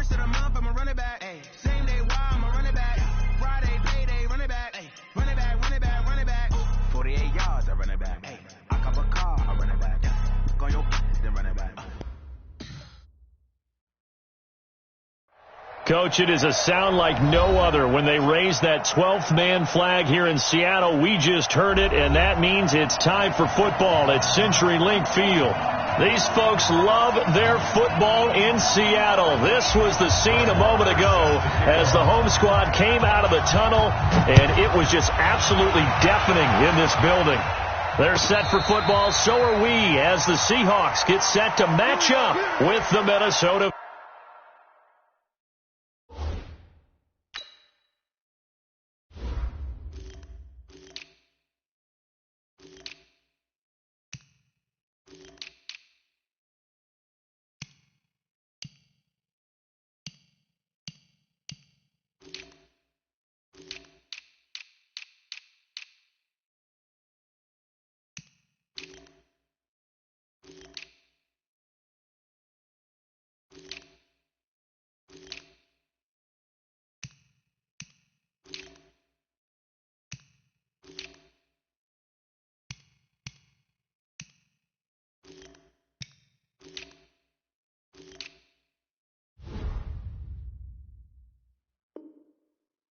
First of the month, I'm a running back. Ay. Same day, why I'm a running back. Friday, payday, running back. Ay. Running back, running back, running back. 48 yards, I run it back. Ay. I cop a car, I run it back. Go on your then run it back. Coach, it is a sound like no other when they raise that 12th man flag here in Seattle. We just heard it, and that means it's time for football at CenturyLink Field. These folks love their football in Seattle. This was the scene a moment ago as the home squad came out of the tunnel, and it was just absolutely deafening in this building. They're set for football, so are we, as the Seahawks get set to match up with the Minnesota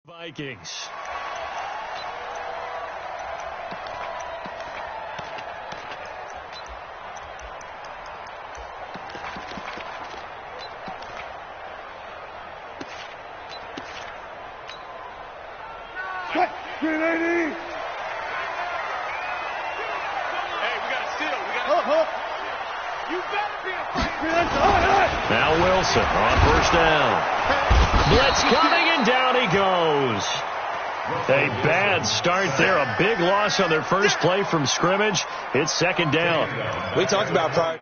Vikings. Cut! 380! Hey, we got to steal. You better be afraid. Now Wilson on first down. Blitz coming, and down he goes. A bad start there. A big loss on their first play from scrimmage. It's second down. We talked about prior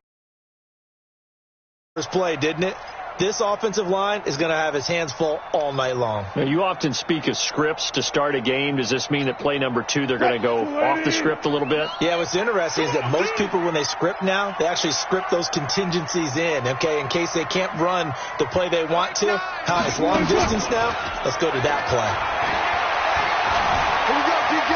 first play, didn't it? This offensive line is going to have his hands full all night long. Now, you often speak of scripts to start a game. Does this mean that play number 2, they're going to go off the script a little bit? Yeah, what's interesting is that most people, when they script now, they actually script those contingencies in, okay, in case they can't run the play they want to. It's long distance now. Let's go to that play.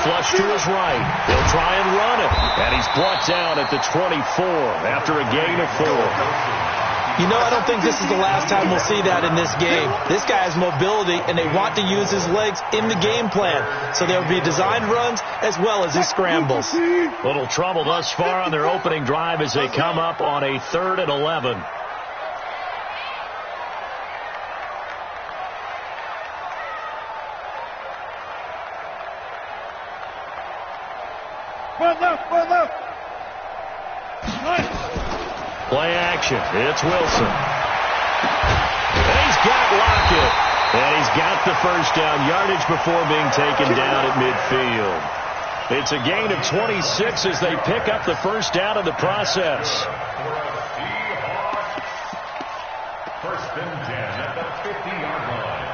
Flush to his right. He'll try and run it. And he's brought down at the 24 after a gain of 4. You know, I don't think this is the last time we'll see that in this game. This guy has mobility, and they want to use his legs in the game plan. So there will be designed runs as well as his scrambles. Little trouble thus far on their opening drive as they come up on a 3rd and 11. Run left! Play action. It's Wilson. And he's got Lockett. And he's got the first down yardage before being taken down at midfield. It's a gain of 26 as they pick up the first down in the process. First and 10 at the 50-yard line.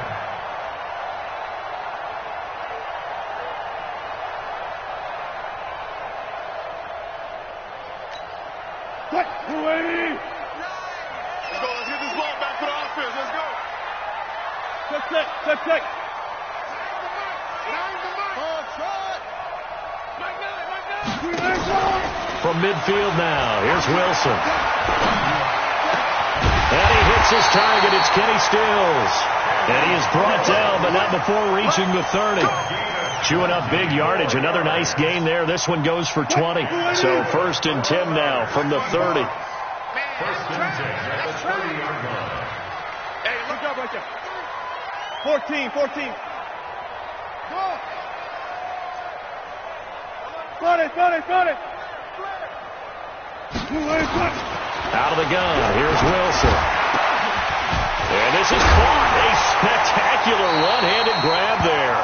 Cut! 280! Let's go. Let's get this ball back to the offense. Let's go. Check. From midfield now, here's Wilson. And he hits his target. It's Kenny Stills. And he is brought down, but not before reaching the 30. Chewing up big yardage. Another nice gain there. This one goes for 20. So first and 10 now from the 30. First and 10 at the 30-yard line. Hey, look up right there. 14. Got it. Out of the gun. Here's Wilson. And this is caught. A spectacular one-handed grab there.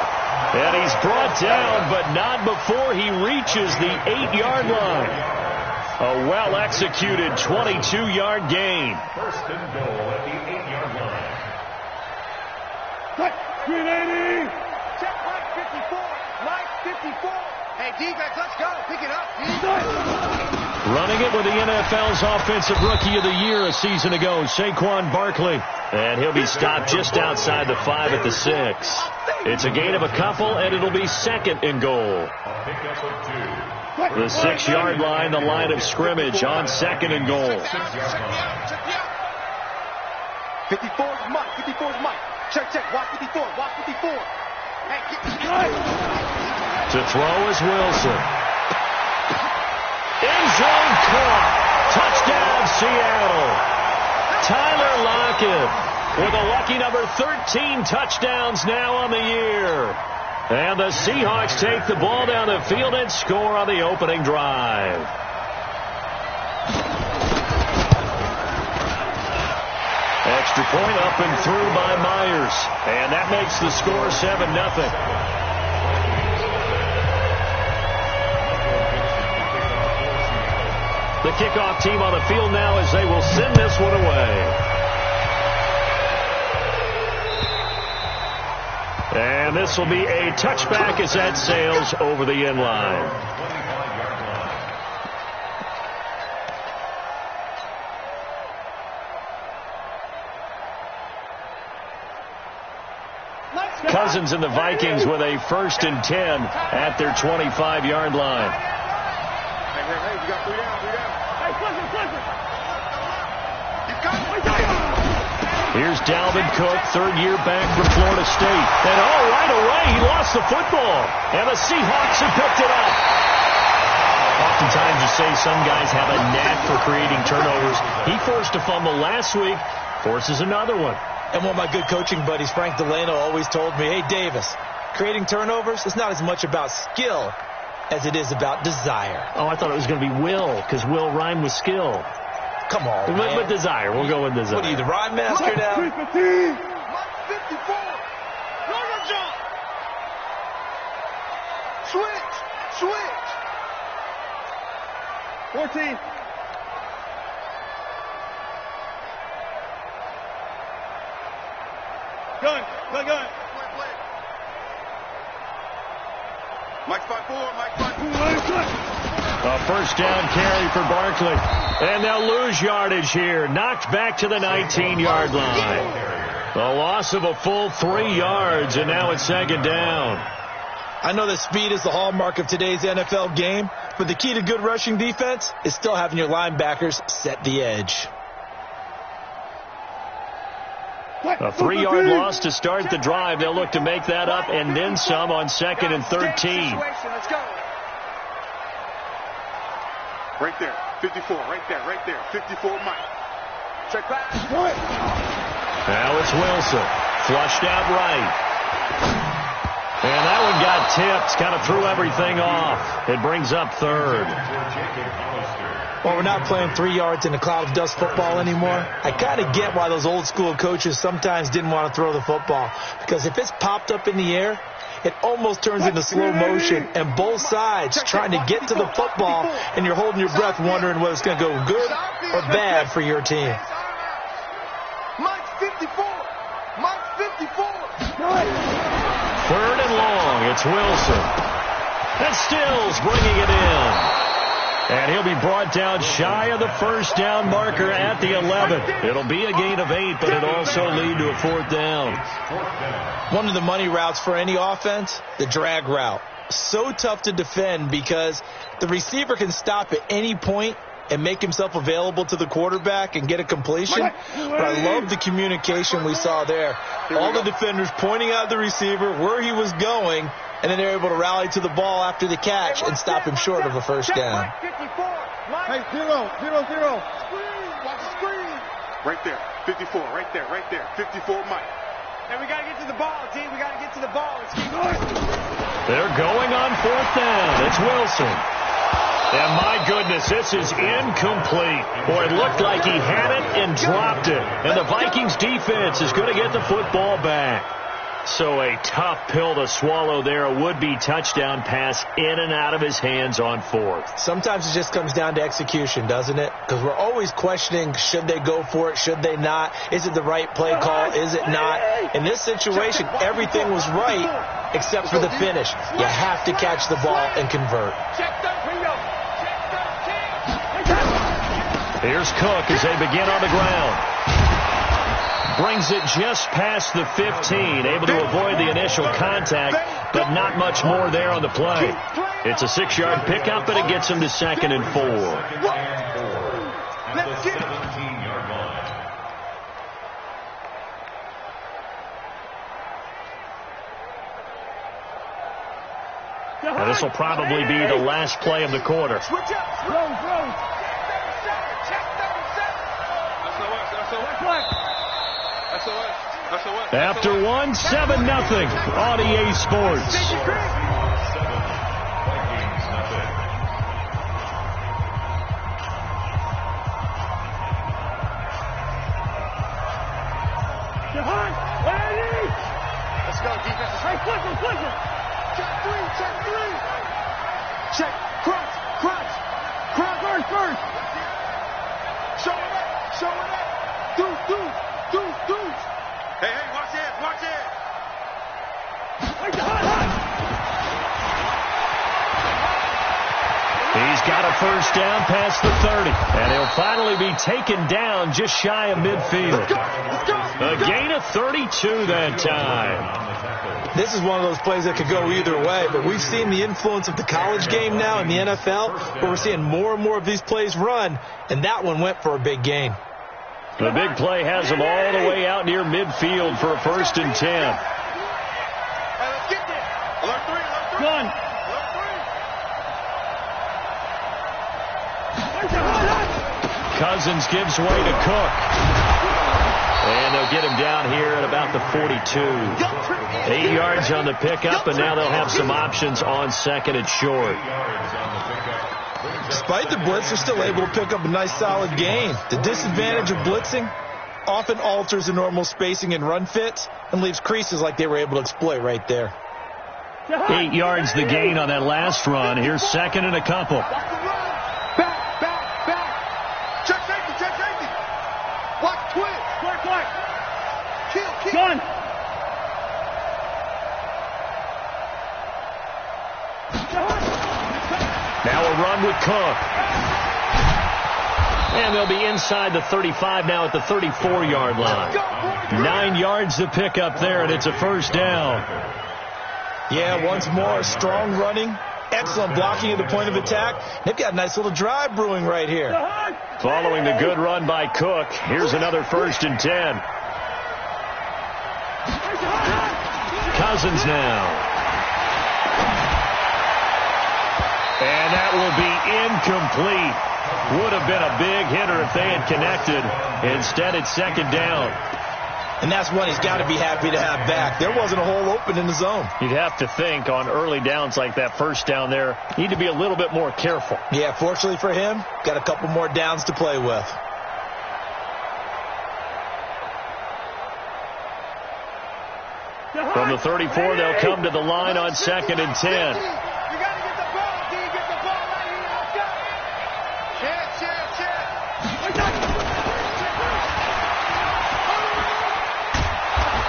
And he's brought down, but not before he reaches the 8-yard line. A well-executed 22-yard gain. First and goal at the 8-yard line. Cut! 380! Check Mike 54. Hey, defense, let's go. Pick it up. Running it with the NFL's Offensive Rookie of the Year a season ago, Saquon Barkley. And he'll be stopped just outside the 5 at the 6. It's a gain of a couple, and it'll be 2nd and goal. The 6-yard line, the line of scrimmage on 2nd and goal. 54's Mike. 54's Mike. Check. Watch 54. Watch 54. To throw is Wilson. End zone caught. Touchdown, Seattle. Tyler Lockett with a lucky number 13 touchdowns now on the year. And the Seahawks take the ball down the field and score on the opening drive. Extra point up and through by Myers. And that makes the score 7-0. The kickoff team on the field now as they will send this one away. And this will be a touchback as that sails over the end line. Cousins and the Vikings with a 1st and 10 at their 25-yard line. Hey, you got 3 down. Hey, listen. Here's Dalvin Cook, 3rd year back from Florida State. And right away, he lost the football. And the Seahawks have picked it up. Oftentimes you say some guys have a knack for creating turnovers. He forced a fumble last week, forces another one. And one of my good coaching buddies, Frank Delano, always told me, hey, Davis, creating turnovers is not as much about skill as it is about desire. Oh, I thought it was going to be will, because will rhyme with skill. Come on, man. With desire. We'll go with desire. What are you, the rhyme master now? Mike 54. Roller jump. Switch. 14. Gun. Mike 5-4. A 1st down carry for Barkley. And they'll lose yardage here. Knocked back to the 19-yard line. A loss of a full 3 yards, and now it's 2nd down. I know that speed is the hallmark of today's NFL game, but the key to good rushing defense is still having your linebackers set the edge. A 3-yard loss to start the drive. They'll look to make that up and then some on 2nd and 13. Let's go. Right there. 54. Right there. 54 Mike. Check pass. Now it's Wilson. Flushed out right. And that one got tipped. Kind of threw everything off. It brings up 3rd. Well, we're not playing 3 yards in a cloud of dust football anymore. I kind of get why those old school coaches sometimes didn't want to throw the football. Because if it's popped up in the air, it almost turns into slow motion. And both sides trying to get to the football, and you're holding your breath wondering whether it's going to go good or bad for your team. Mike 54. 3rd and long. It's Wilson. And Stills bringing it in. And he'll be brought down shy of the 1st down marker at the 11. It'll be a gain of 8, but it'll also lead to a 4th down. One of the money routes for any offense, the drag route. So tough to defend because the receiver can stop at any point and make himself available to the quarterback and get a completion. But I love the communication we saw there. All the defenders pointing out the receiver, where he was going, and then they're able to rally to the ball after the catch and stop him short of a 1st down. Hey, 0. Right there. 54. Right there. 54 Mike. Hey, we got to get to the ball, team. We got to get to the ball. Let's keep going. They're going on 4th down. It's Wilson. And my goodness, this is incomplete. Boy, it looked like he had it and dropped it. And the Vikings defense is going to get the football back. So a tough pill to swallow there. A would-be touchdown pass in and out of his hands on 4th. Sometimes it just comes down to execution, doesn't it? Because we're always questioning, should they go for it, should they not? Is it the right play call, is it not? In this situation, everything was right except for the finish. You have to catch the ball and convert. Here's Cook as they begin on the ground. Brings it just past the 15, able to avoid the initial contact, but not much more there on the play. It's a 6-yard pickup, and it gets him to 2nd and 4. Let's get it. Now, this will probably be the last play of the quarter. Switch up. After 1, 7-0 on EA Sports. Let's go, defense. Hey, flip him. Check three. Check, crunch. First. Show it up. Do. Hey, watch it. He's got a first down past the 30, and he'll finally be taken down just shy of midfield. Let's go. A gain of 32 that time. This is one of those plays that could go either way, but we've seen the influence of the college game now in the NFL, where we're seeing more and more of these plays run, and that one went for a big gain. The big play has him all the way out near midfield for a 1st and 10. Hey, let's get there. Alert 3. One. Cousins gives way to Cook. And they'll get him down here at about the 42. 8 yards on the pickup, and now they'll have some options on 2nd and short. Despite the blitz, they're still able to pick up a nice solid gain. The disadvantage of blitzing often alters the normal spacing and run fits and leaves creases like they were able to exploit right there. 8 yards the gain on that last run. Here's 2nd and a couple. Back. Check safety. Watch twist. Kill. Gun. Now a run with Cook. And they'll be inside the 35 now at the 34-yard line. 9 yards to pick up there, and it's a first down. Yeah, once more, strong running, excellent blocking at the point of attack. They've got a nice little drive brewing right here. Following the good run by Cook, here's another 1st and 10. Cousins now. And that will be incomplete. Would have been a big hitter if they had connected. Instead, it's 2nd down. And that's one he's got to be happy to have back. There wasn't a hole open in the zone. You'd have to think on early downs like that first down there, you need to be a little bit more careful. Yeah, fortunately for him, got a couple more downs to play with. From the 34, they'll come to the line on 2nd and 10.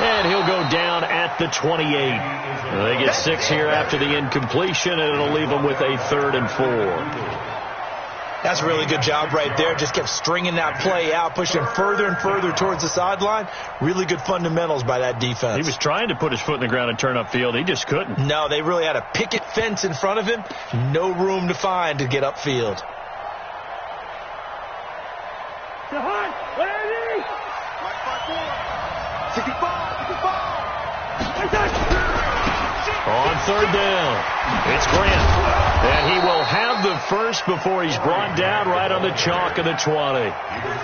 And he'll go down at the 28. They get 6 here after the incompletion, and it'll leave them with a 3rd and 4. That's a really good job right there. Just kept stringing that play out, pushing further and further towards the sideline. Really good fundamentals by that defense. He was trying to put his foot in the ground and turn upfield. He just couldn't. No, they really had a picket fence in front of him. No room to find to get upfield. On 3rd down, it's Grant. And he will have the first before he's brought down right on the chalk of the 20.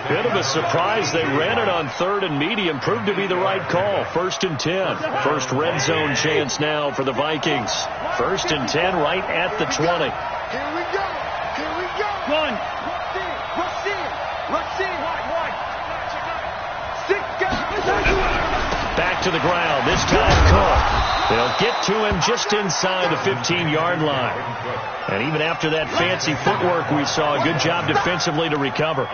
Bit of a surprise. They ran it on 3rd and medium. Proved to be the right call. 1st and 10. First red zone chance now for the Vikings. 1st and 10 right at the 20. Here we go. Run. Rush in. Wide. 6 guys. Back to the ground. This time Cook. They'll get to him just inside the 15-yard line. And even after that fancy footwork we saw, a good job defensively to recover.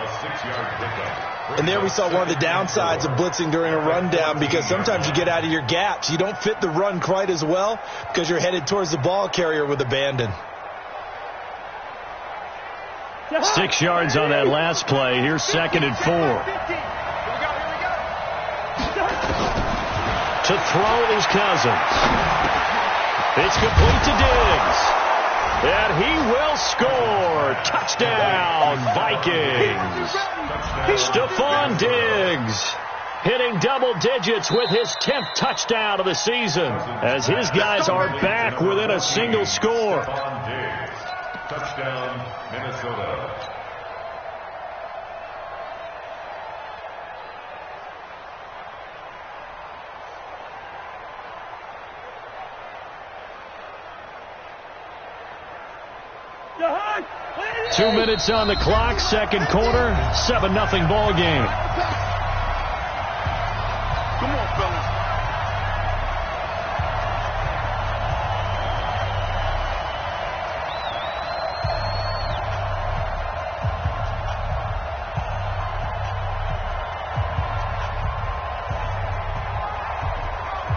And there we saw one of the downsides of blitzing during a rundown, because sometimes you get out of your gaps. You don't fit the run quite as well because you're headed towards the ball carrier with abandon. 6 yards on that last play. Here's 2nd and 4. To throw is Cousins. It's complete to Diggs. And he will score. Touchdown, Vikings. Stephon Diggs hitting double digits with his 10th touchdown of the season as his guys are back within a single score. Touchdown, Minnesota. Two minutes on the clock, second quarter, 7-0 ball game. Come on, fellas.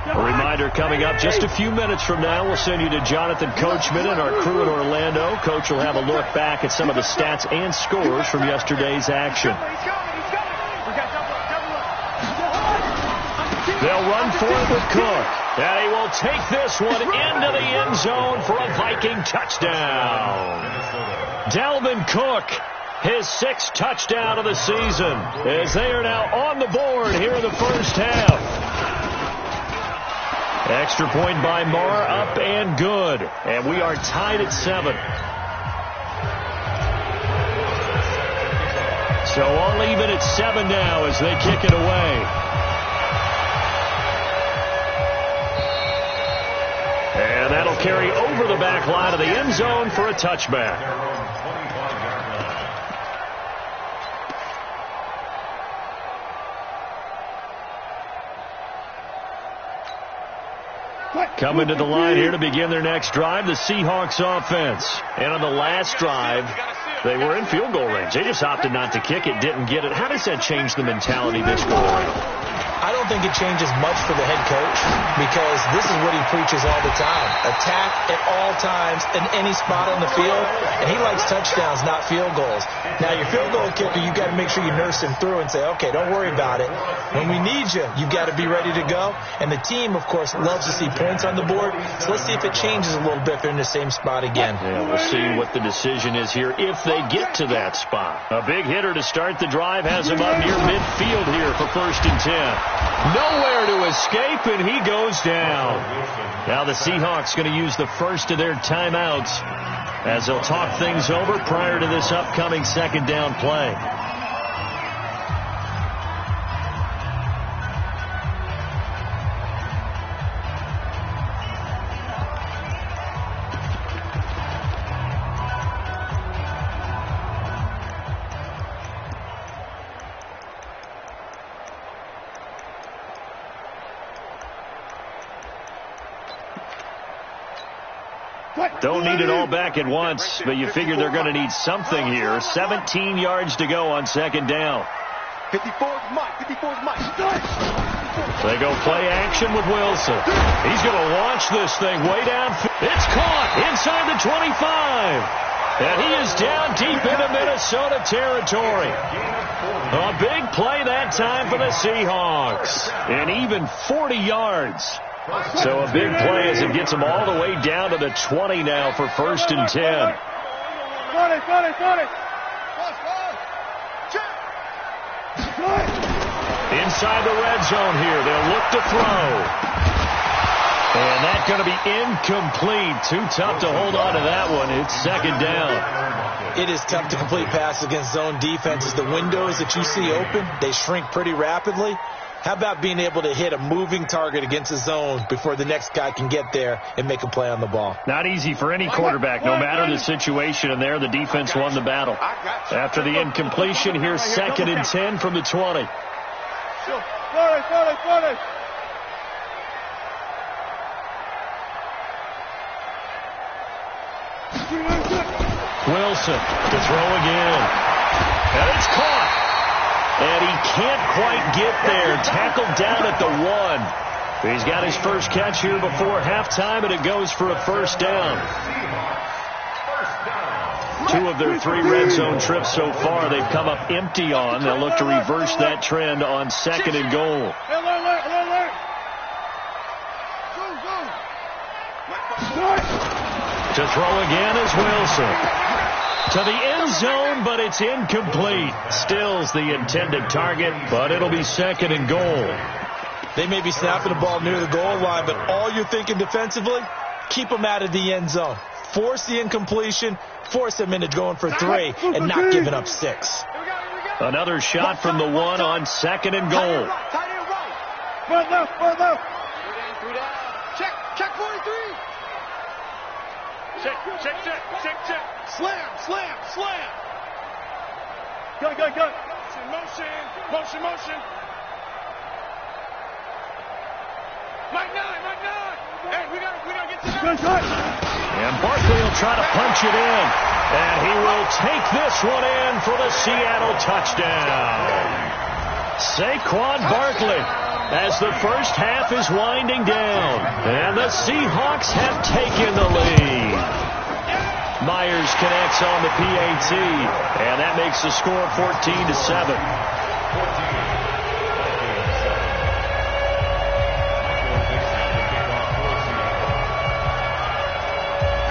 A reminder coming up just a few minutes from now, we'll send you to Jonathan Coachman and our crew in Orlando. Coach will have a look back at some of the stats and scores from yesterday's action. They'll run for it with Cook. And he will take this one into the end zone for a Viking touchdown. Dalvin Cook, his 6th touchdown of the season, as they are now on the board here in the first half. Extra point by Marr, up and good. And we are tied at 7. So all even at 7 now as they kick it away. And that'll carry over the back line of the end zone for a touchback. Coming to the line here to begin their next drive, the Seahawks offense. And on the last drive, they were in field goal range. They just opted not to kick it, didn't get it. How does that change the mentality this go around? I don't think it changes much for the head coach because this is what he preaches all the time. Attack at all times in any spot on the field, and he likes touchdowns, not field goals. Now, your field goal kicker, you got to make sure you nurse him through and say, okay, don't worry about it. When we need you, you got to be ready to go. And the team, of course, loves to see points on the board. So let's see if it changes a little bit if they're in the same spot again. Yeah, we'll see what the decision is here if they get to that spot. A big hitter to start the drive has him up near midfield here for 1st and 10. Nowhere to escape, and he goes down. Now the Seahawks going to use the first of their timeouts as they'll talk things over prior to this upcoming 2nd down play. Don't need it all back at once, but you figure they're going to need something here. 17 yards to go on 2nd down. 54's Mike. 54's Mike. They go play action with Wilson. He's going to launch this thing way down. It's caught inside the 25. And he is down deep into Minnesota territory. A big play that time for the Seahawks. And even 40 yards. So a big play as it gets them all the way down to the 20 now for 1st and 10. Inside the red zone here. They'll look to throw. And that's going to be incomplete. Too tough to hold on to that one. It's 2nd down. It is tough to complete passes against zone defenses. The windows that you see open, they shrink pretty rapidly. How about being able to hit a moving target against a zone before the next guy can get there and make a play on the ball? Not easy for any quarterback, no matter the situation. And there, the defense won the battle. After the incompletion, here's 2nd and 10 from the 20. Wilson to throw again. And it's caught. And he can't quite get there. Tackled down at the 1. He's got his first catch here before halftime, and it goes for a 1st down. 2 of their 3 red zone trips so far, they've come up empty on. They'll look to reverse that trend on 2nd and goal. To throw again is Wilson. To the end zone, but it's incomplete. Still's the intended target, but it'll be 2nd and goal. They may be snapping the ball near the goal line, but all you're thinking defensively, keep them out of the end zone. Force the incompletion, force them into going for 3, and not giving up 6. Another shot from the 1 on 2nd and goal. Check 43. Check. Slam. Go. Motion. Mike 9. Hey, we gotta get to that. And Barkley will try to punch it in. And he will take this one in for the Seattle touchdown. Saquon Barkley, as the first half is winding down. And the Seahawks have taken the lead. Myers connects on the PAT, and that makes the score 14-7.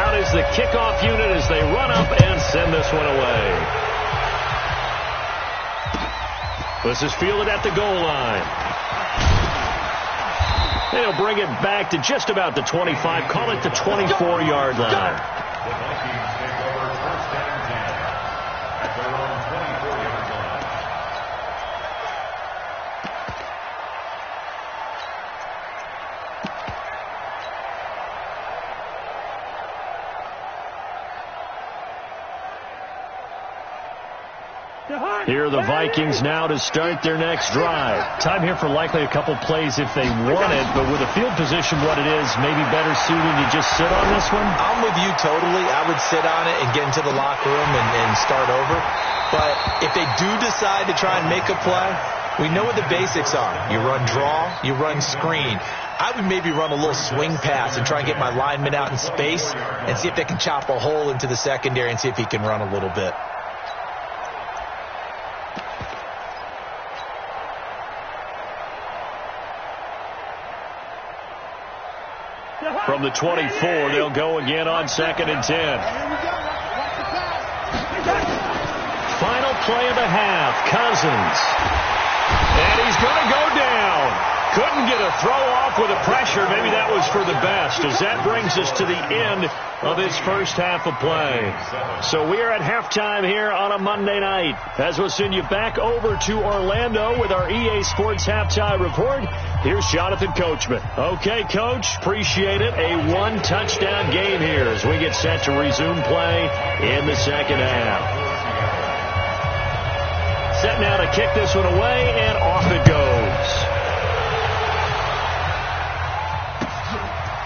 Out is the kickoff unit as they run up and send this one away. This is fielded at the goal line. They'll bring it back to just about the 25, call it the 24-yard line. The Vikings take over 1st and 10 at their own 24-yard line. Here are the Vikings now to start their next drive. Time here for likely a couple plays if they want it, but with the field position what it is, maybe better suited to just sit on this one? I'm with you totally. I would sit on it and get into the locker room and start over. But if they do decide to try and make a play, we know what the basics are. You run draw, you run screen. I would maybe run a little swing pass and try and get my lineman out in space and see if they can chop a hole into the secondary and see if he can run a little bit. From the 24, they'll go again on 2nd and 10. Final play of the half, Cousins. And he's going to go down. Couldn't get a throw off with the pressure. Maybe that was for the best, as that brings us to the end of this first half of play. So we are at halftime here on a Monday night, as we'll send you back over to Orlando with our EA Sports Halftime Report. Here's Jonathan Coachman. Okay, Coach, appreciate it. A 1-touchdown game here as we get set to resume play in the second half. Set now to kick this one away, and off it goes.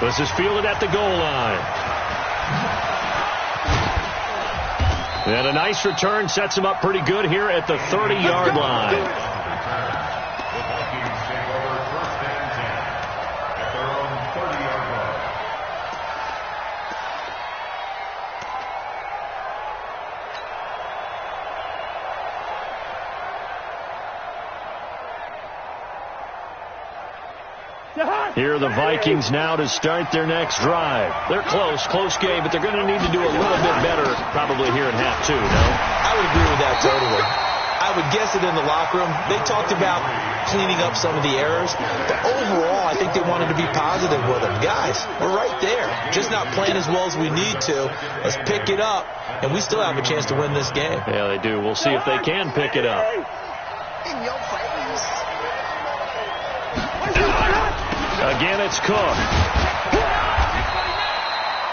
This is fielded at the goal line. And a nice return sets him up pretty good here at the 30-yard line. The Vikings take over 1st and 10 at their own 30-yard line. Here are the Vikings now to start their next drive. They're close game, but they're going to need to do a little bit better probably here in half 2, no? I would agree with that totally. I would guess it in the locker room. They talked about cleaning up some of the errors, but overall I think they wanted to be positive with them. Guys, we're right there. Just not playing as well as we need to. Let's pick it up, and we still have a chance to win this game. Yeah, they do. We'll see if they can pick it up. Again, it's Cook.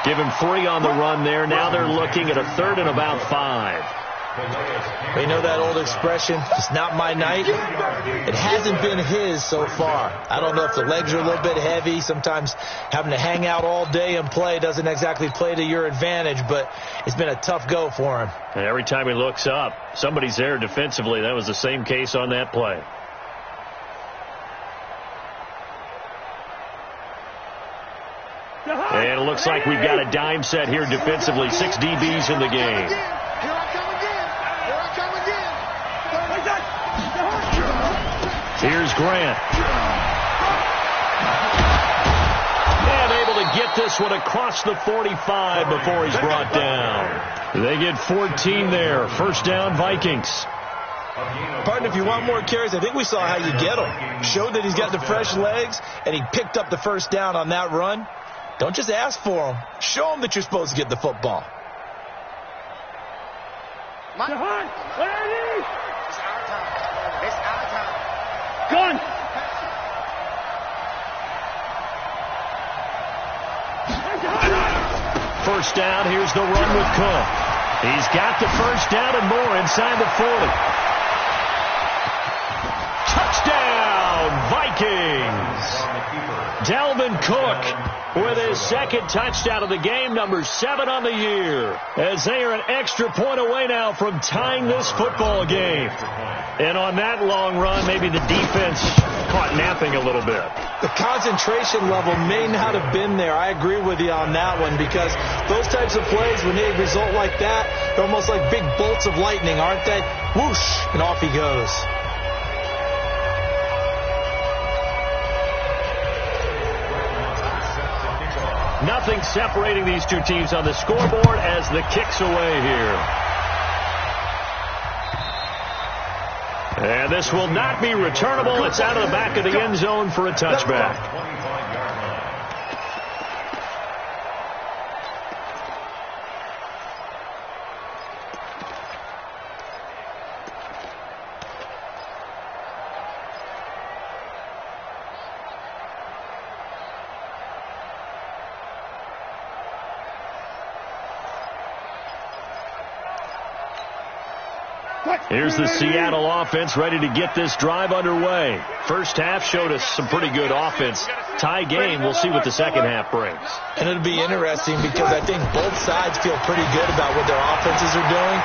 Give him 3 on the run there. Now they're looking at a 3rd and about 5. They know that old expression, it's not my night. It hasn't been his so far. I don't know if the legs are a little bit heavy. Sometimes having to hang out all day and play doesn't exactly play to your advantage, but it's been a tough go for him. And every time he looks up, somebody's there defensively. That was the same case on that play. And it looks like we've got a dime set here defensively. 6 DBs in the game. Here's Grant. And able to get this one across the 45 before he's brought down. They get 14 there. First down, Vikings. Partner, if you want more carries, I think we saw how you get him. Showed that he's got the fresh legs, and he picked up the first down on that run. Don't just ask for him. Show him that you're supposed to get the football. It's our time. It's our time. Gun! First down, here's the run with Cook. He's got the first down and more inside the 40. Touchdown, Vikings! Dalvin Cook with his second touchdown of the game, number 7 on the year, as they are an extra point away now from tying this football game. And on that long run, maybe the defense caught napping a little bit. The concentration level may not have been there. I agree with you on that one, because those types of plays, when they result like that, they're almost like big bolts of lightning, aren't they? Whoosh, and off he goes. Nothing separating these two teams on the scoreboard as the kick's away here. And this will not be returnable. It's out of the back of the end zone for a touchback. Here's the Seattle offense ready to get this drive underway. First half showed us some pretty good offense. Tie game, we'll see what the second half brings. And it'll be interesting because I think both sides feel pretty good about what their offenses are doing.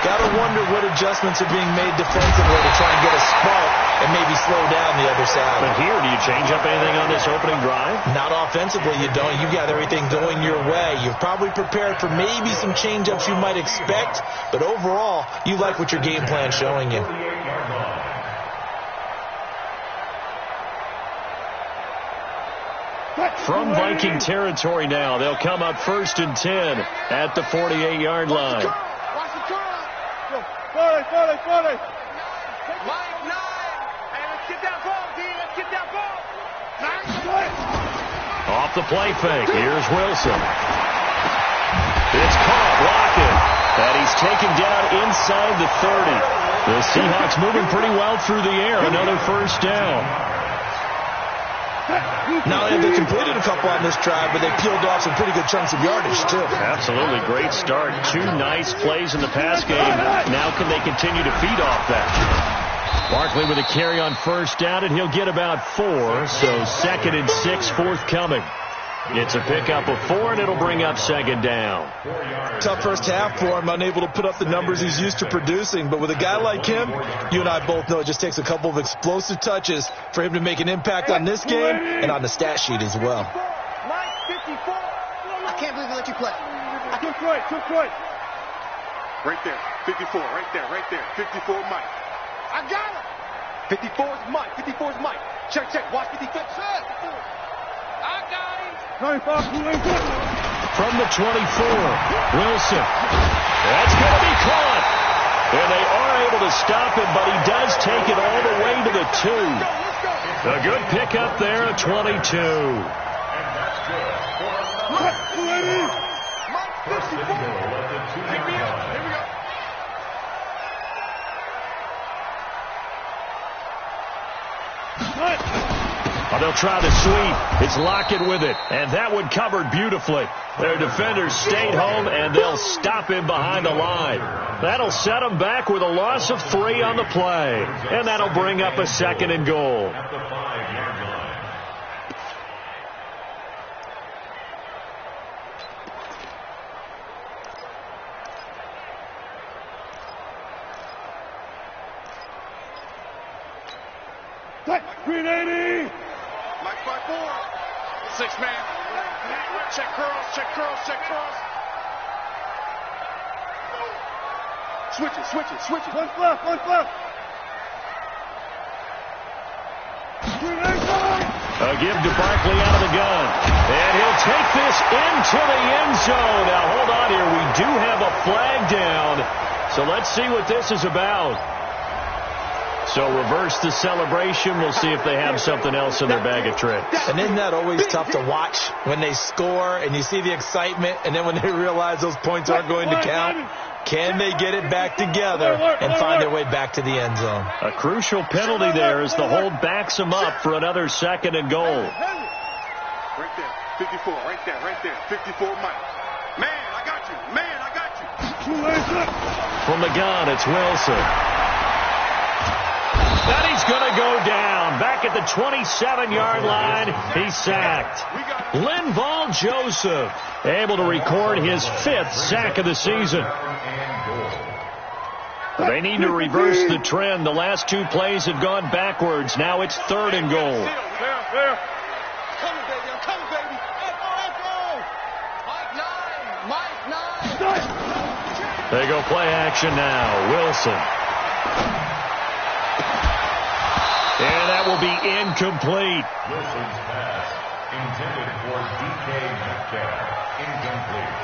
Got to wonder what adjustments are being made defensively to try and get a spark and maybe slow down the other side. But here, do you change up anything on this opening drive? Not offensively, you don't. You've got everything going your way. You're probably prepared for maybe some change-ups you might expect, but overall, you like what your game plan's showing you. From Viking territory now, they'll come up 1st and 10 at the 48-yard line. Watch the curl. 40. Mike, 9. Hey, let's get that ball, D. Let's get that ball. 9. Off the play fake. Here's Wilson. It's caught. Lockett. And he's taken down inside the 30. The Seahawks moving pretty well through the air. Another first down. Not only have they completed a couple on this drive, but they peeled off some pretty good chunks of yardage, too. Absolutely. Great start. 2 nice plays in the pass game. Now can they continue to feed off that? Barkley with a carry on first down, and he'll get about 4. So 2nd and 6 forthcoming. It's a pickup of 4, and it'll bring up 2nd down. Tough first half for him, unable to put up the numbers he's used to producing. But with a guy like him, you and I both know it just takes a couple of explosive touches for him to make an impact on this game and on the stat sheet as well. Mike, 54. I can't believe they let you play. Took right. Right there. 54. Right there. 54 Mike. I got him. 54's Mike. 54's Mike. Check. Watch 55. I got him. From the 24, Wilson. That's going to be caught. And they are able to stop him, but he does take it all the way to the 2. A good pickup there at 22. Oh, they'll try the sweep. It's Lockett with it, and that one covered beautifully. Their defenders stayed home, and they'll stop him behind the line. That'll set him back with a loss of 3 on the play, and that'll bring up a 2nd and goal. Green 80. Mike 5-4. 6 man. Check curls. Switch it. One left. A give to Barkley out of the gun. And he'll take this into the end zone. Now, hold on here. We do have a flag down. So let's see what this is about. So reverse the celebration. We'll see if they have something else in their bag of tricks. And isn't that always tough to watch when they score and you see the excitement, and then when they realize those points aren't going to count? Can they get it back together and find their way back to the end zone? A crucial penalty there as the hold backs them up for another 2nd and goal. Right there, 54, right there, 54 Mike. Man, I got you. From the gun, it's Wilson. And he's going to go down. Back at the 27-yard line, he's sacked. Linval Joseph able to record his 5th sack of the season. They need to reverse the trend. The last 2 plays have gone backwards. Now it's 3rd and goal. They go play action now. Wilson. And that will be incomplete. Wilson's pass intended for DK Metcalf. Incomplete.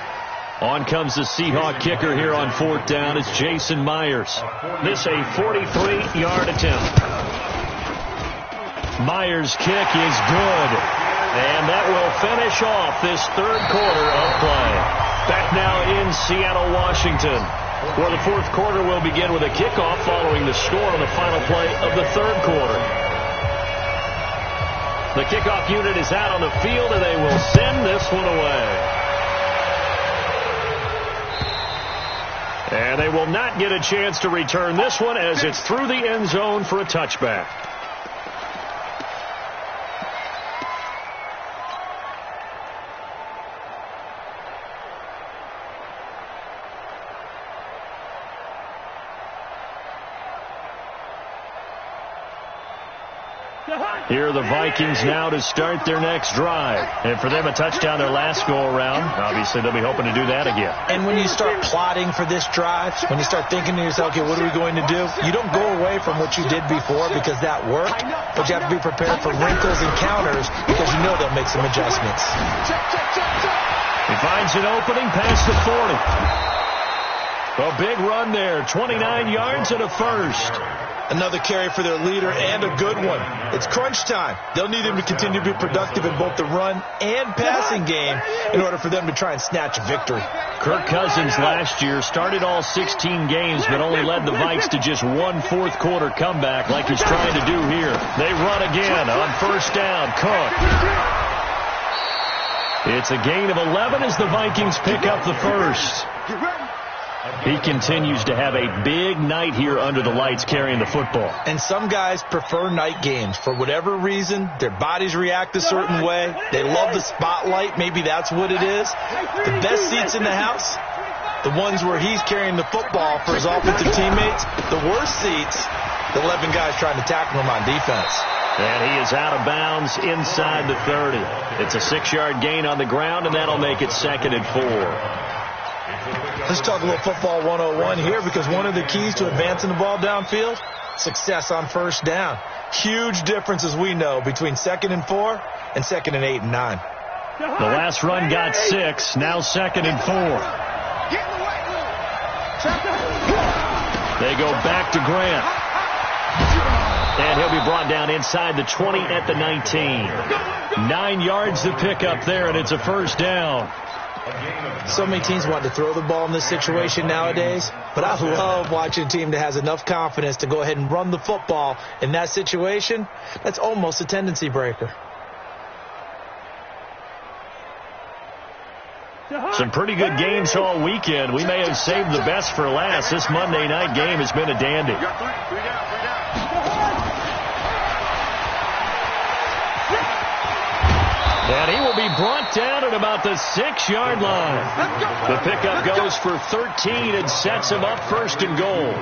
On comes the Seahawk kicker here on 4th down. It's Jason Myers. This a 43-yard attempt. Myers' kick is good. And that will finish off this 3rd quarter of play. Back now in Seattle, Washington, where the 4th quarter will begin with a kickoff following the score on the final play of the 3rd quarter. The kickoff unit is out on the field, and they will send this one away. And they will not get a chance to return this one as it's through the end zone for a touchback. Here are the Vikings now to start their next drive. And for them, a touchdown their last go-around. Obviously, they'll be hoping to do that again. And when you start plotting for this drive, when you start thinking to yourself, okay, what are we going to do? You don't go away from what you did before because that worked, but you have to be prepared for wrinkles and counters because you know they'll make some adjustments. He finds an opening past the 40. A big run there, 29 yards and a first. Another carry for their leader and a good one. It's crunch time. They'll need him to continue to be productive in both the run and passing game in order for them to try and snatch a victory. Kirk Cousins last year started all 16 games but only led the Vikes to just 1 4th quarter comeback like he's trying to do here. They run again on 1st down. Cook. It's a gain of 11 as the Vikings pick up the first. He continues to have a big night here under the lights carrying the football. And some guys prefer night games. For whatever reason, their bodies react a certain way. They love the spotlight. Maybe that's what it is. The best seats in the house, the ones where he's carrying the football for his offensive teammates. The worst seats, the 11 guys trying to tackle him on defense. And he is out of bounds inside the 30. It's a 6-yard gain on the ground, and that'll make it 2nd and 4. Let's talk a little football 101 here because one of the keys to advancing the ball downfield, success on 1st down. Huge difference, as we know, between 2nd and 4 and 2nd and 8 and 9. The last run got 6, now 2nd and 4. They go back to Grant. And he'll be brought down inside the 20 at the 19. 9 yards to pick up there, and it's a 1st down. So many teams want to throw the ball in this situation nowadays, but I love watching a team that has enough confidence to go ahead and run the football in that situation. That's almost a tendency breaker. Some pretty good games all weekend. We may have saved the best for last. This Monday night game has been a dandy. Three down. And he will be brought down at about the 6-yard line. The pickup goes for 13 and sets him up 1st and goal.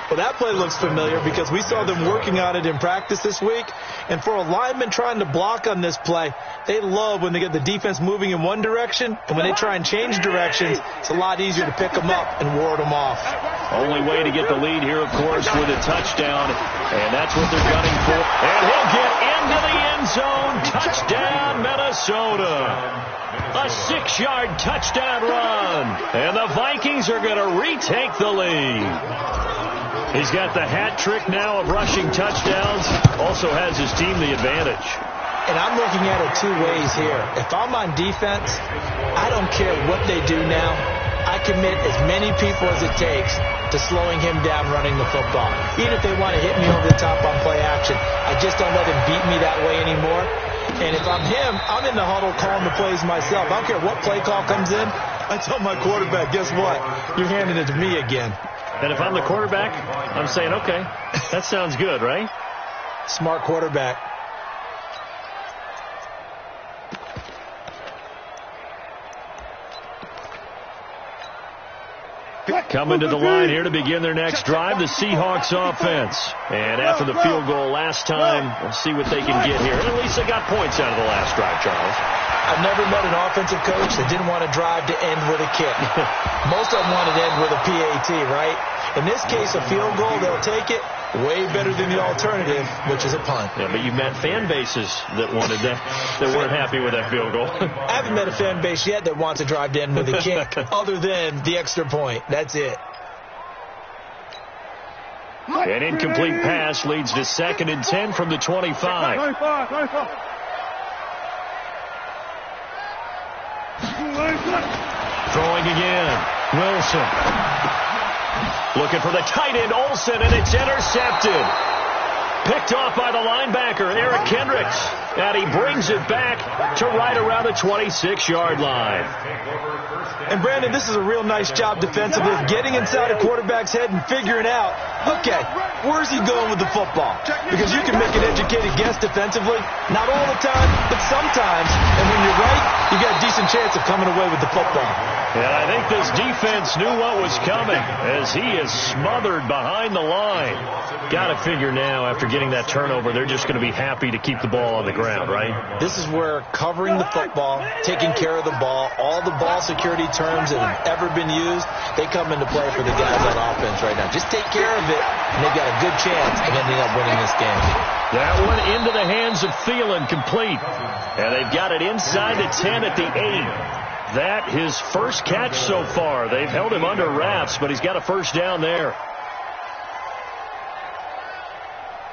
Well, that play looks familiar because we saw them working on it in practice this week. And for a lineman trying to block on this play, they love when they get the defense moving in one direction. And when they try and change directions, it's a lot easier to pick them up and ward them off. Only way to get the lead here, of course, with a touchdown, and that's what they're gunning for. And he'll get into the end zone. Touchdown, Minnesota. A 6-yard touchdown run, and the Vikings are going to retake the lead. He's got the hat trick now of rushing touchdowns, also has his team the advantage. And I'm looking at it two ways here. If I'm on defense, I don't care what they do now. I commit as many people as it takes to slowing him down running the football. Even if they want to hit me over the top on play action, I just don't let him beat me that way anymore. And if I'm him, I'm in the huddle calling the plays myself. I don't care what play call comes in. I tell my quarterback, guess what? You're handing it to me again. And if I'm the quarterback, I'm saying, okay, that sounds good, right? Smart quarterback. Coming to the line here to begin their next drive, the Seahawks offense. And after the field goal last time, we'll see what they can get here. And at least they got points out of the last drive, Charles. I've never met an offensive coach that didn't want to drive to end with a kick. Most of them want to end with a PAT, right? In this case, a field goal, they'll take it. Way better than the alternative, which is a punt. Yeah, but you've met fan bases that wanted that weren't happy with that field goal. I haven't met a fan base yet that wants to drive to end with a kick, other than the extra point. That's it. An incomplete pass leads to 2nd and 10 from the 25. Throwing again. Wilson. Looking for the tight end, Olsen, and it's intercepted. Picked off by the linebacker, Eric Kendricks. And he brings it back to right around the 26-yard line. And, Brandon, this is a real nice job defensively of getting inside a quarterback's head and figuring out, okay, where's he going with the football? Because you can make an educated guess defensively. Not all the time, but sometimes. And when you're right, you got a decent chance of coming away with the football. And I think this defense knew what was coming as he is smothered behind the line. Got to figure now, after getting that turnover, they're just going to be happy to keep the ball on the ground, right? This is where covering the football, taking care of the ball, all the ball security terms that have ever been used, they come into play for the guys on offense right now. Just take care of it, and they've got a good chance of ending up winning this game. That one into the hands of Thielen, complete. And they've got it inside the 10 at the 8. That his first catch so far. They've held him under wraps, but he's got a first down there.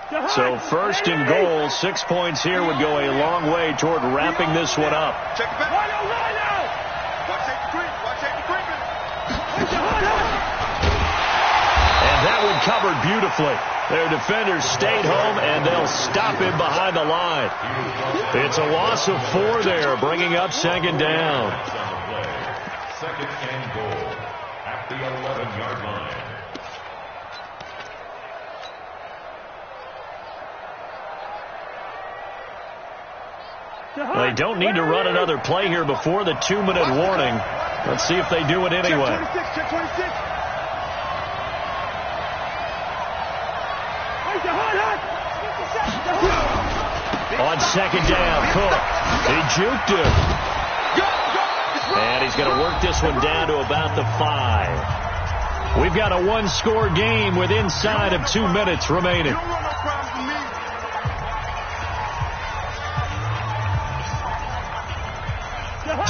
So 1st and goal, 6 points here would go a long way toward wrapping this one up. Check it back. Watch safety creeping. And that one covered beautifully. Their defenders stayed home, and they'll stop him behind the line. It's a loss of 4 there, bringing up 2nd down. 2nd and goal at the 11-yard line. They don't need to run another play here before the 2-minute warning. Let's see if they do it anyway. Check 26. On 2nd down, Cook. He juked him. And he's going to work this one down to about the 5. We've got a 1-score game with inside of 2 minutes remaining.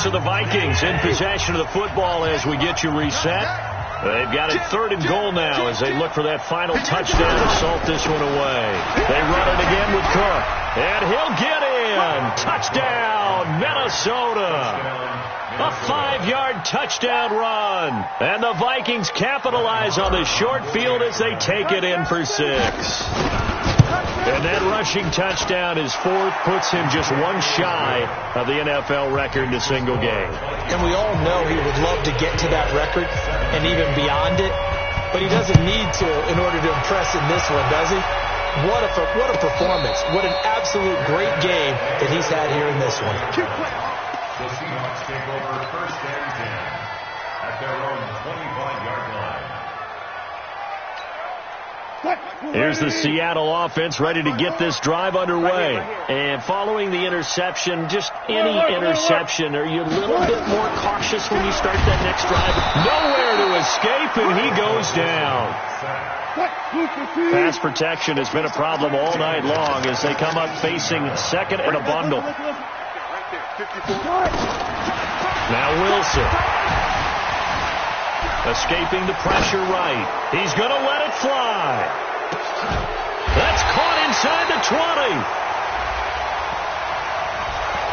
So the Vikings in possession of the football as we get you reset. They've got it 3rd and goal now as they look for that final touchdown to salt this one away. They run it again with Cook. And he'll get in. Touchdown, Minnesota. A 5-yard touchdown run. And the Vikings capitalize on the short field as they take it in for 6. And that rushing touchdown is 4th, puts him just one shy of the NFL record in a single game. And we all know he would love to get to that record and even beyond it, but he doesn't need to in order to impress in this one, does he? What a performance. What an absolute great game that he's had here in this one. The Seahawks take over 1st and 10 at their own 25-yard line. Here's the Seattle offense ready to get this drive underway. And following the interception, just any interception, are you a little bit more cautious when you start that next drive? Nowhere to escape, and he goes down. Pass protection has been a problem all night long as they come up facing second and a bundle. Now Wilson. Escaping the pressure right. He's going to let it fly. That's caught inside the 20.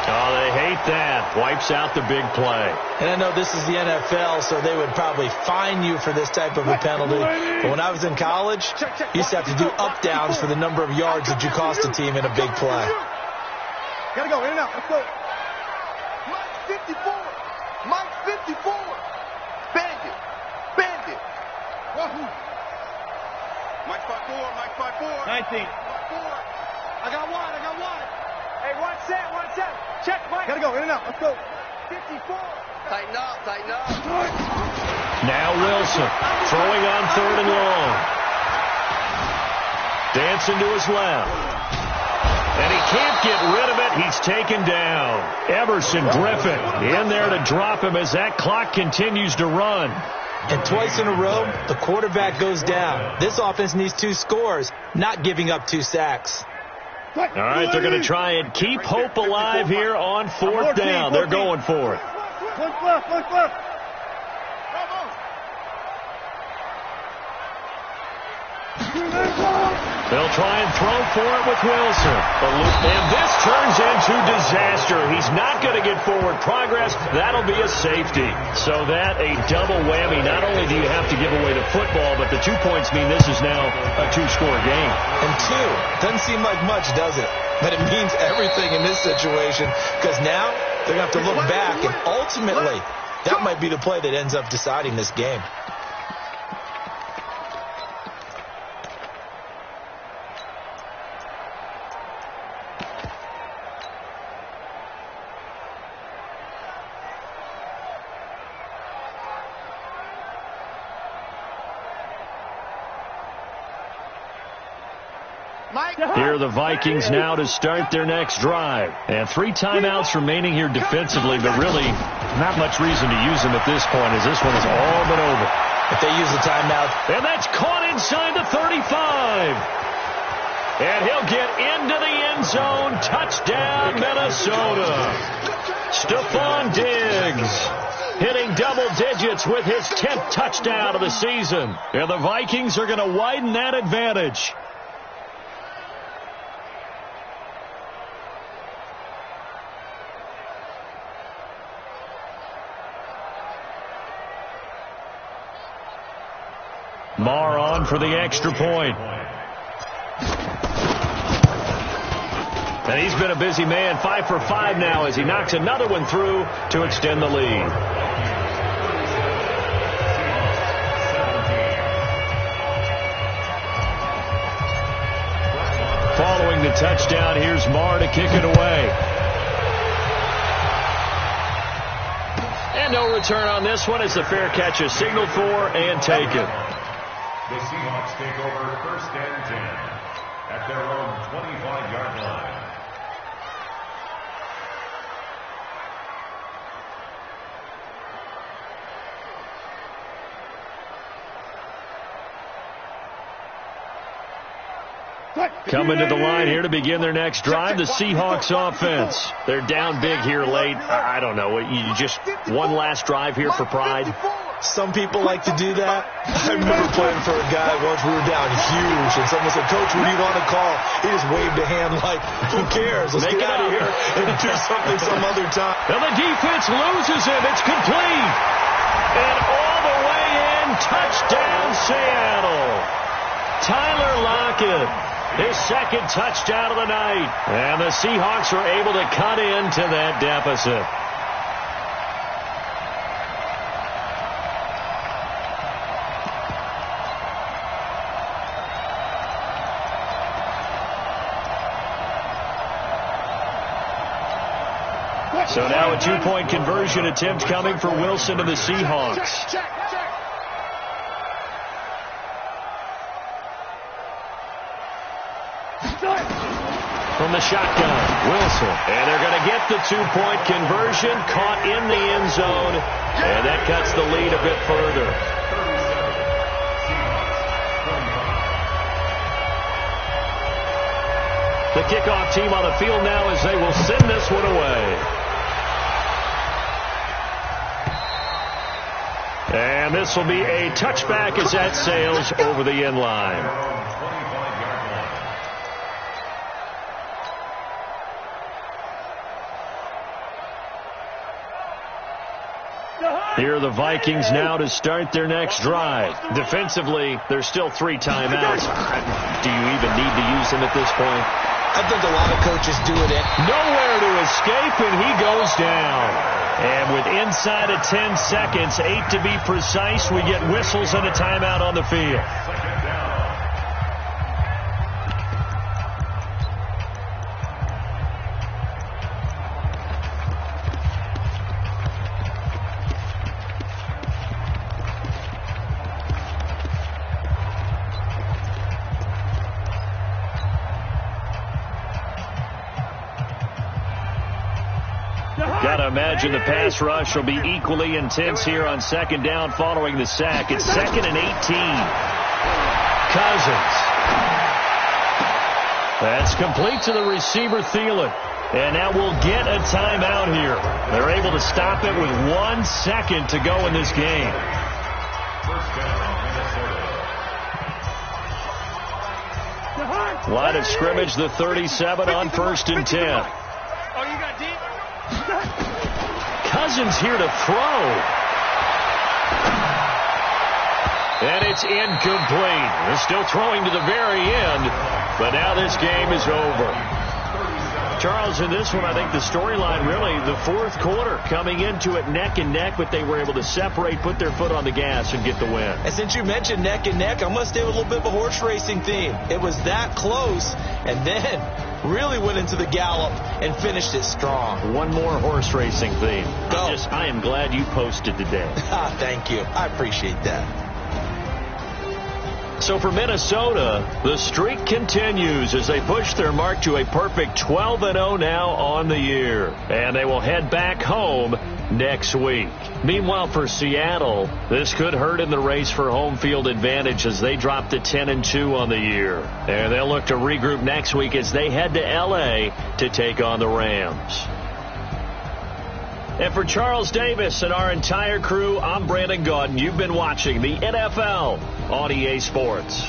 Oh, they hate that. Wipes out the big play. And I know this is the NFL, so they would probably fine you for this type of a penalty. But when I was in college, you used to have to do up-downs for the number of yards that you cost a team in a big play. Gotta go, in and out. Let's go. Mike 54. Mike 54. Bandit. Bandit. Mike 54. Mike 54. 19. 54. I got one. Hey, one set. Check, Mike. Gotta go, in and out. Let's go. 54. Tighten up. Now Wilson throwing on third and long. Dancing to his left. And he can't get rid of it. He's taken down. Everson Griffin in there to drop him as that clock continues to run. And twice in a row, the quarterback goes down. This offense needs 2 scores, not giving up 2 sacks. All right, they're going to try and keep hope alive here on 4th down. They're going for it. One left. They'll try and throw for it with Wilson. And this turns into disaster. He's not going to get forward progress. That'll be a safety. So that a double whammy. Not only do you have to give away the football, but the 2 points mean this is now a 2-score game. And 2 doesn't seem like much, does it? But it means everything in this situation because now they're going to have to look back, and ultimately that might be the play that ends up deciding this game. Here are the Vikings now to start their next drive. And 3 timeouts remaining here defensively, but really not much reason to use them at this point as this one has all been over. If they use the timeout. And that's caught inside the 35. And he'll get into the end zone. Touchdown, Minnesota. Stephon Diggs hitting double digits with his 10th touchdown of the season. And the Vikings are going to widen that advantage. Marr on for the extra point. And he's been a busy man, 5 for 5 now as he knocks another one through to extend the lead. Following the touchdown, here's Marr to kick it away. And no return on this one as the fair catch is signaled for and taken. The Seahawks take over 1st and 10 at their own 25-yard line. Coming to the line here to begin their next drive, the Seahawks offense. They're down big here late. I don't know. You just one last drive here for pride. Some people like to do that. I remember playing for a guy once. We were down huge, and someone said, "Coach, what do you want to call?" He just waved a hand like, "Who cares? Let's get out of here and do something some other time." Now the defense loses him. It's complete. And all the way in, touchdown Seattle. Tyler Lockett, his 2nd touchdown of the night. And the Seahawks are able to cut into that deficit. So now a 2-point conversion attempt coming for Wilson and the Seahawks. the shotgun. Wilson. And they're going to get the two-point conversion, caught in the end zone, and that cuts the lead a bit further. The kickoff team on the field now as they will send this one away. And this will be a touchback as that sails over the end line. Here are the Vikings now to start their next drive. Defensively, there's still 3 timeouts. Do you even need to use them at this point? I think a lot of coaches do it. Nowhere to escape, and he goes down. And with inside of 10 seconds, 8 to be precise, we get whistles and a timeout on the field. Got to imagine the pass rush will be equally intense here on second down following the sack. It's 2nd and 18. Cousins. That's complete to the receiver, Thielen. And now we'll get a timeout here. They're able to stop it with 1 second to go in this game. Line of scrimmage, the 37 on 1st and 10. Oh, you got deep? Cousins here to throw. And it's incomplete. They're still throwing to the very end, but now this game is over. Charles, in this one, I think the storyline really, the 4th quarter, coming into it neck and neck, but they were able to separate, put their foot on the gas, and get the win. And since you mentioned neck and neck, I'm going to stay with a little bit of a horse racing theme. It was that close, and then really went into the gallop and finished it strong. One more horse racing theme. Go. I am glad you posted today. Thank you. I appreciate that. So for Minnesota, the streak continues as they push their mark to a perfect 12-0 now on the year. And they will head back home next week. Meanwhile, for Seattle, this could hurt in the race for home field advantage as they drop to 10-2 on the year. And they'll look to regroup next week as they head to L.A. to take on the Rams. And for Charles Davis and our entire crew, I'm Brandon Gaudin. You've been watching the NFL on EA Sports.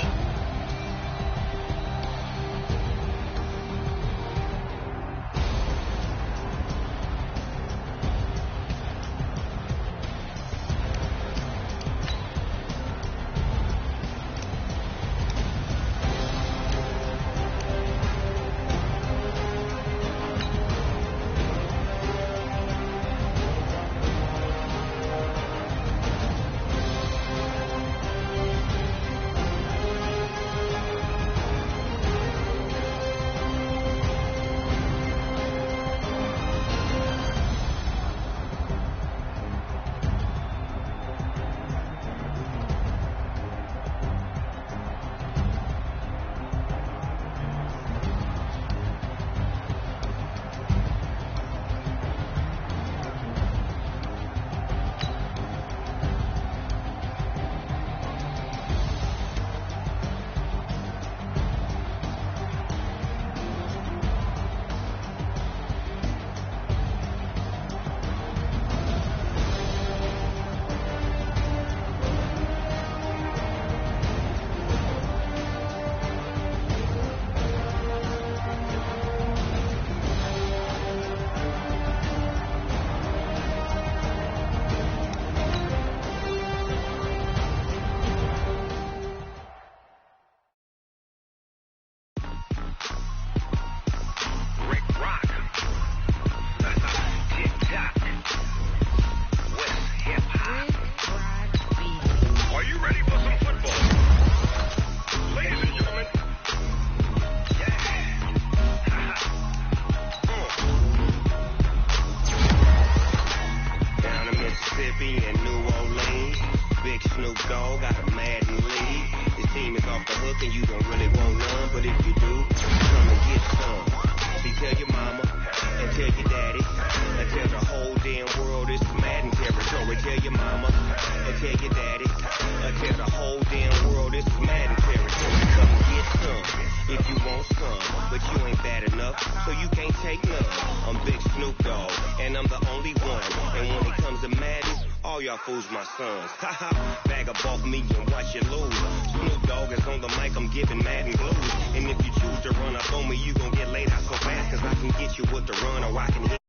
want some, but you ain't bad enough, so you can't take none. I'm Big Snoop Dogg, and I'm the only one. And when it comes to Madden, all y'all fools my sons. Haha, bag up off me and watch you lose. Snoop Dogg is on the mic, I'm giving Madden blues. And if you choose to run up on me, you gon' get laid out so fast, cause I can get you with the run, or I can hit